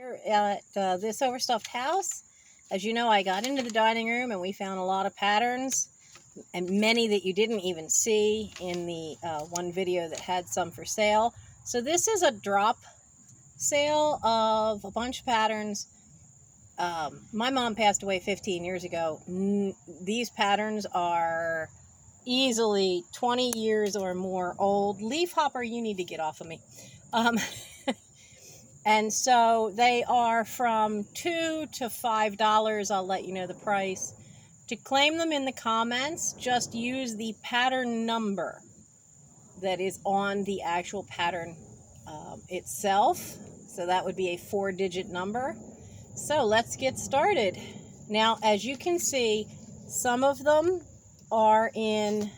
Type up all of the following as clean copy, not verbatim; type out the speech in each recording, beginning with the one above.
Here at this overstuffed house. As you know, I got into the dining room and we found a lot of patterns, and many that you didn't even see in the one video that had some for sale. So this is a drop sale of a bunch of patterns. My mom passed away 15 years ago. These patterns are easily 20 years or more old. Leaf hopper, you need to get off of me. And so they are from $2 to $5. I'll let you know the price. To claim them in the comments, just use the pattern number that is on the actual pattern itself. So that would be a 4-digit number. So let's get started. Now, as you can see, some of them are in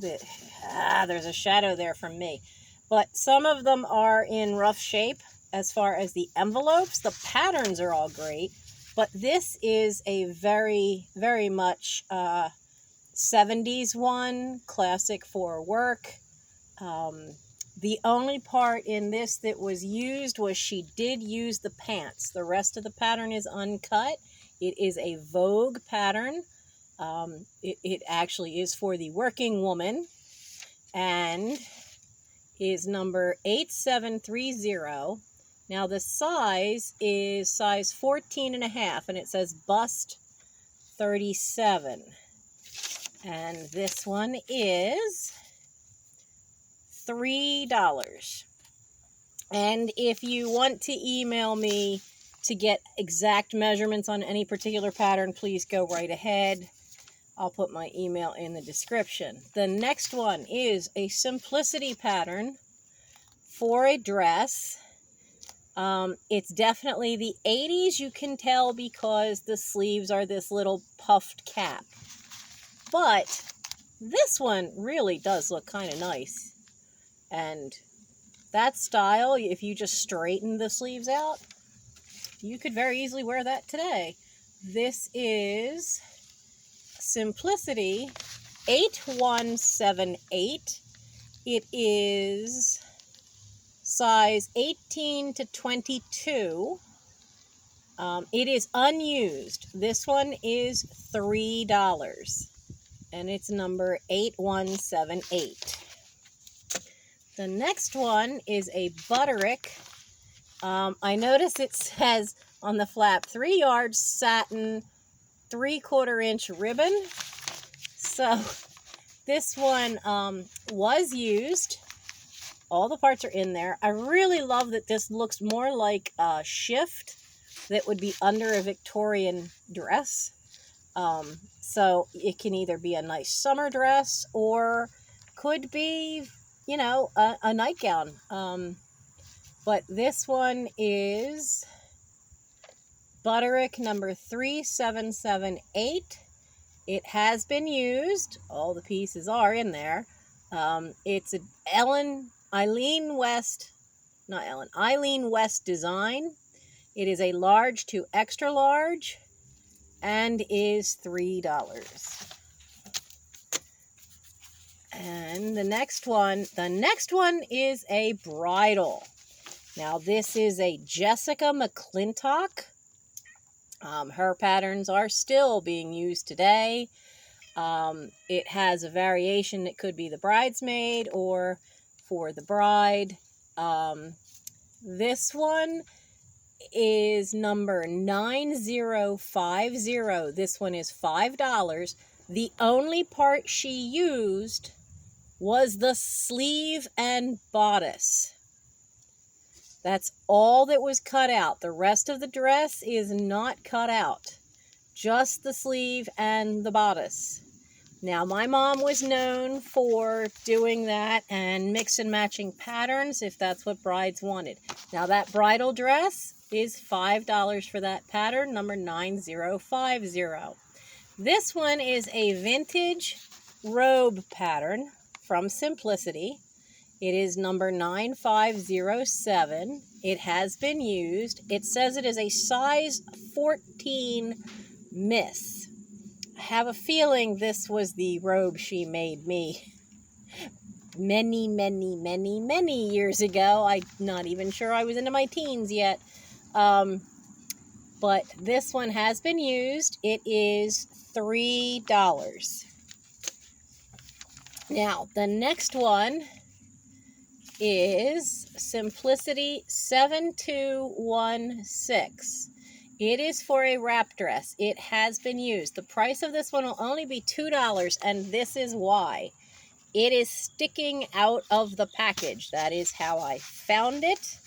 there's a shadow there from me. But some of them are in rough shape as far as the envelopes. The patterns are all great, but this is a very, very much 70s one, classic for work. The only part in this that was used was she did use the pants. The rest of the pattern is uncut. It is a Vogue pattern. It actually is for the working woman, and is number 8730. Now the size is size 14.5, and it says bust 37. And this one is $3. And if you want to email me to get exact measurements on any particular pattern, please go right ahead. I'll put my email in the description. The next one is a simplicity pattern for a dress. It's definitely the 80s. You can tell because the sleeves are this little puffed cap. But this one really does look kind of nice. And that style, if you just straighten the sleeves out, you could very easily wear that today. This is Simplicity 8178. It is size 18 to 22. It is unused. This one is $3, and it's number 8178. The next one is a Butterick. I notice it says on the flap 3-yard satin 3/4 inch ribbon. So this one was used. All the parts are in there. I really love that this looks more like a shift that would be under a Victorian dress. So it can either be a nice summer dress or could be, you know, a nightgown. But this one is Butterick number 3778. It has been used. All the pieces are in there. It's a Eileen West design. It is a large to extra large and is $3. And the next one is a bridal. Now this is a Jessica McClintock. Her patterns are still being used today. It has a variation that could be the bridesmaid or for the bride. This one is number 9050. This one is $5. The only part she used was the sleeve and bodice. That's all that was cut out. The rest of the dress is not cut out. Just the sleeve and the bodice. Now, my mom was known for doing that and mix and matching patterns if that's what brides wanted. Now, that bridal dress is $5 for that pattern, number 9050. This one is a vintage robe pattern from Simplicity. It is number 9507. It has been used. It says it is a size 14 miss. I have a feeling this was the robe she made me many, many, many, many years ago. I'm not even sure I was into my teens yet. But this one has been used. It is $3. Now, the next one is Simplicity 7216. It is for a wrap dress. It has been used. The price of this one will only be $2, and this is why. It is sticking out of the package. That is how I found it,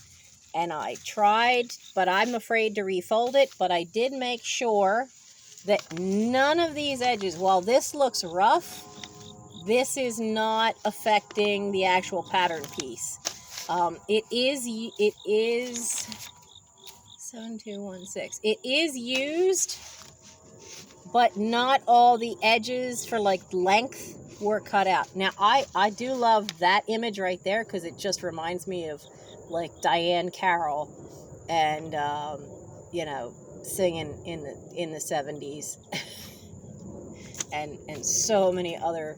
and I tried, but I'm afraid to refold it. But I did make sure that none of these edges, while this looks rough, this is not affecting the actual pattern piece. It is 7216. It is used, but not all the edges for like length were cut out. Now, I do love that image right there because it just reminds me of like Diane Carroll and you know, singing in the 70s. and so many other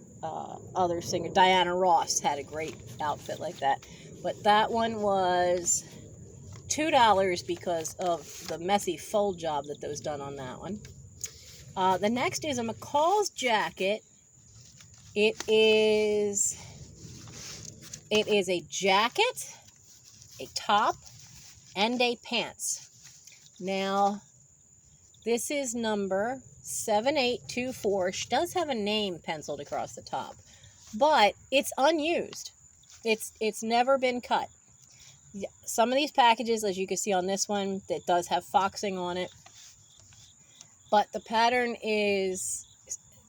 singers. Diana Ross had a great outfit like that. But that one was $2 because of the messy fold job that was done on that one. The next is a McCall's jacket. It is a jacket, a top, and a pants. Now, this is number 7824. She does have a name penciled across the top, but it's unused. It's never been cut. Some of these packages, as you can see on this one, that does have foxing on it, but the pattern is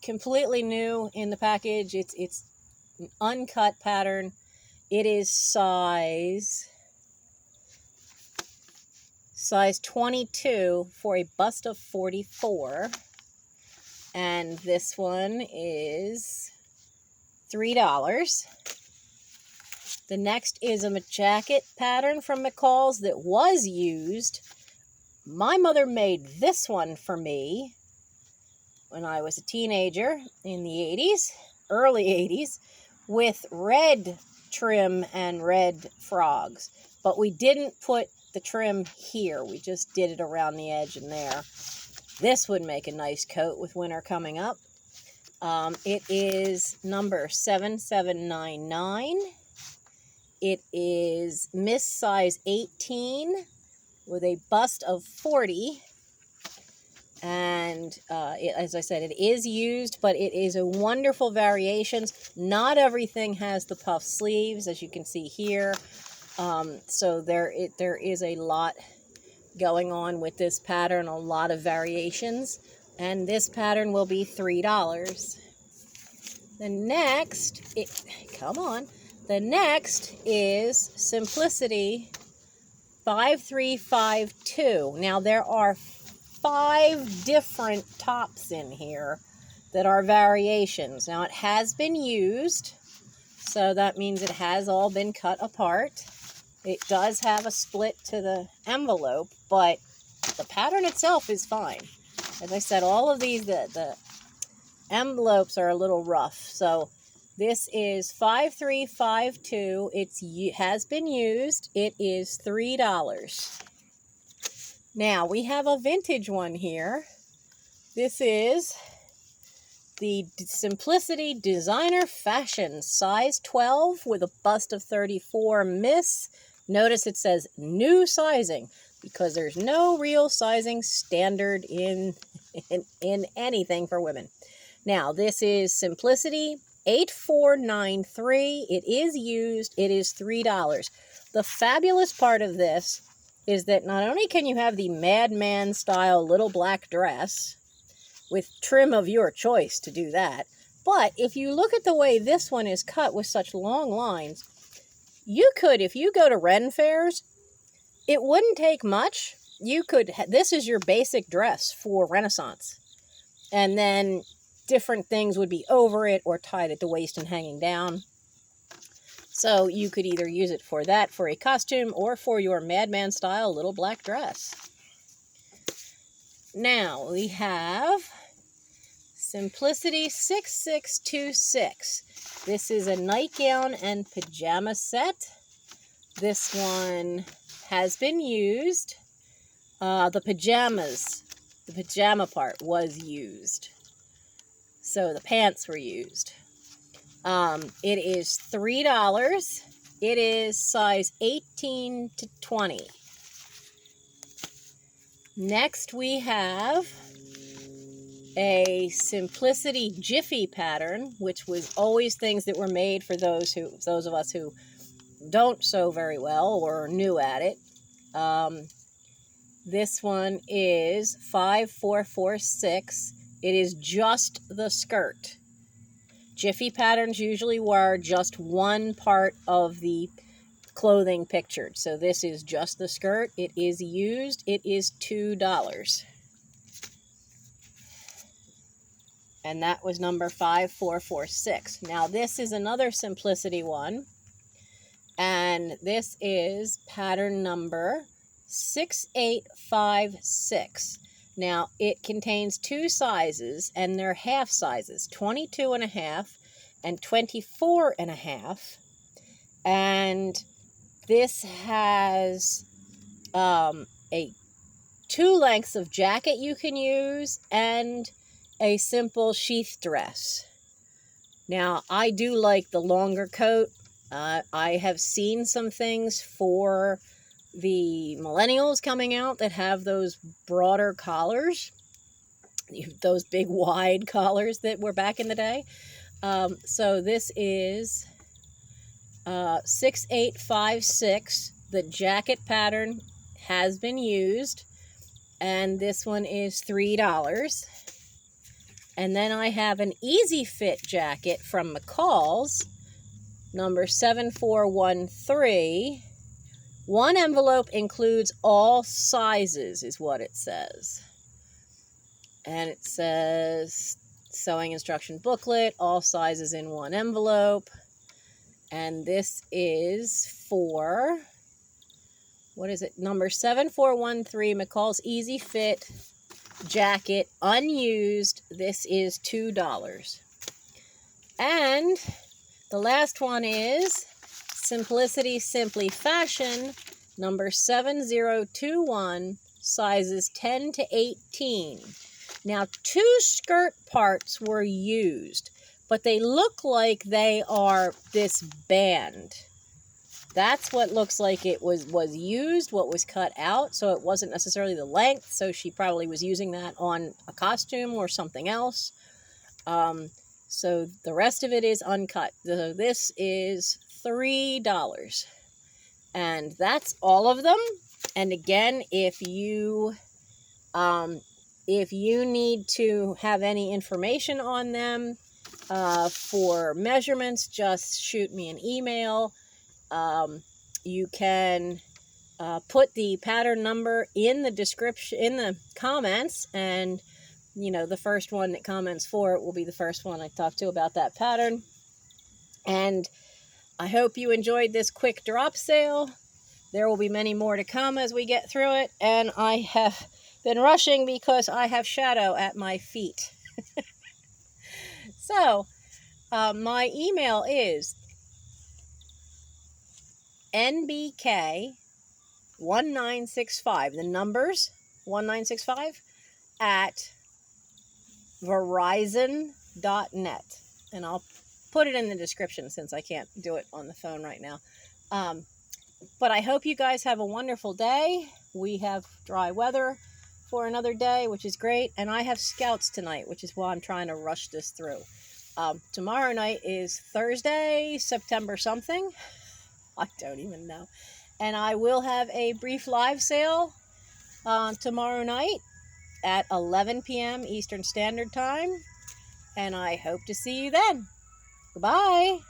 completely new in the package. It's an uncut pattern. It is size 22 for a bust of 44. And this one is $3. The next is a jacket pattern from McCall's that was used. My mother made this one for me when I was a teenager in the 80s, early 80s, with red trim and red frogs. But we didn't put the trim here. We just did it around the edge and there. This would make a nice coat with winter coming up. It is number 7799. It is Miss size 18 with a bust of 40. And as I said, it is used, but it is a wonderful variations. Not everything has the puff sleeves, as you can see here. So there is a lot going on with this pattern, a lot of variations. And this pattern will be $3. The next is Simplicity 5352. Now, there are 5 different tops in here that are variations. Now, it has been used, so that means it has all been cut apart. It does have a split to the envelope, but the pattern itself is fine. As I said, all of these, the envelopes are a little rough. So this is 5352. It has been used. It is $3. Now, we have a vintage one here. This is the Simplicity Designer Fashion, size 12 with a bust of 34, Miss. Notice it says new sizing because there's no real sizing standard in anything for women. Now, this is Simplicity 8493. It is used. It is $3. The fabulous part of this is that not only can you have the Madman style little black dress with trim of your choice to do that, but if you look at the way this one is cut with such long lines, you could, if you go to Ren fairs, it wouldn't take much. You could, this is your basic dress for Renaissance. And then different things would be over it or tied at the waist and hanging down. So you could either use it for that, for a costume, or for your Madman style little black dress. Now we have Simplicity 6626. This is a nightgown and pajama set. This one has been used. The pajama part was used. So the pants were used. It is $3. It is size 18 to 20. Next we have a Simplicity Jiffy pattern, which was always things that were made for those of us who don't sew very well or are new at it. This one is 5446. It is just the skirt. Jiffy patterns usually were just one part of the clothing pictured. So this is just the skirt. It is used. It is $2. And that was number 5446. Now this is another Simplicity one. And this is pattern number 6856. Now, it contains two sizes, and they're half sizes, 22.5 and 24.5. And this has two lengths of jacket you can use and a simple sheath dress. Now, I do like the longer coat. I have seen some things for the millennials coming out that have those broader collars, those big wide collars that were back in the day. So this is 6856. The jacket pattern has been used, and this one is $3. And then I have an Easy Fit jacket from McCall's, number 7413. One envelope includes all sizes, is what it says. And it says sewing instruction booklet, all sizes in one envelope. And this is for, what is it? Number 7413, McCall's Easy Fit jacket, unused. This is $2. And the last one is Simplicity Simply Fashion, number 7021, sizes 10 to 18. Now, two skirt parts were used, but they look like they are this band. That's what looks like it was used, what was cut out, so it wasn't necessarily the length, so she probably was using that on a costume or something else. So the rest of it is uncut. This is $3. And that's all of them. And again, if you need to have any information on them for measurements, just shoot me an email. You can put the pattern number in the description, in the comments, and the first one that comments for it will be the first one I talk to about that pattern. And I hope you enjoyed this quick drop sale. There will be many more to come as we get through it. And I have been rushing because I have shadow at my feet. So, my email is nbk1965, the numbers 1965 at verizon.net. And I'll put it in the description since I can't do it on the phone right now. But I hope you guys have a wonderful day. We have dry weather for another day, which is great. And I have scouts tonight, which is why I'm trying to rush this through. Tomorrow night is Thursday, September something. I don't even know. And I will have a brief live sale tomorrow night at 11 p.m. Eastern Standard Time. And I hope to see you then. Goodbye.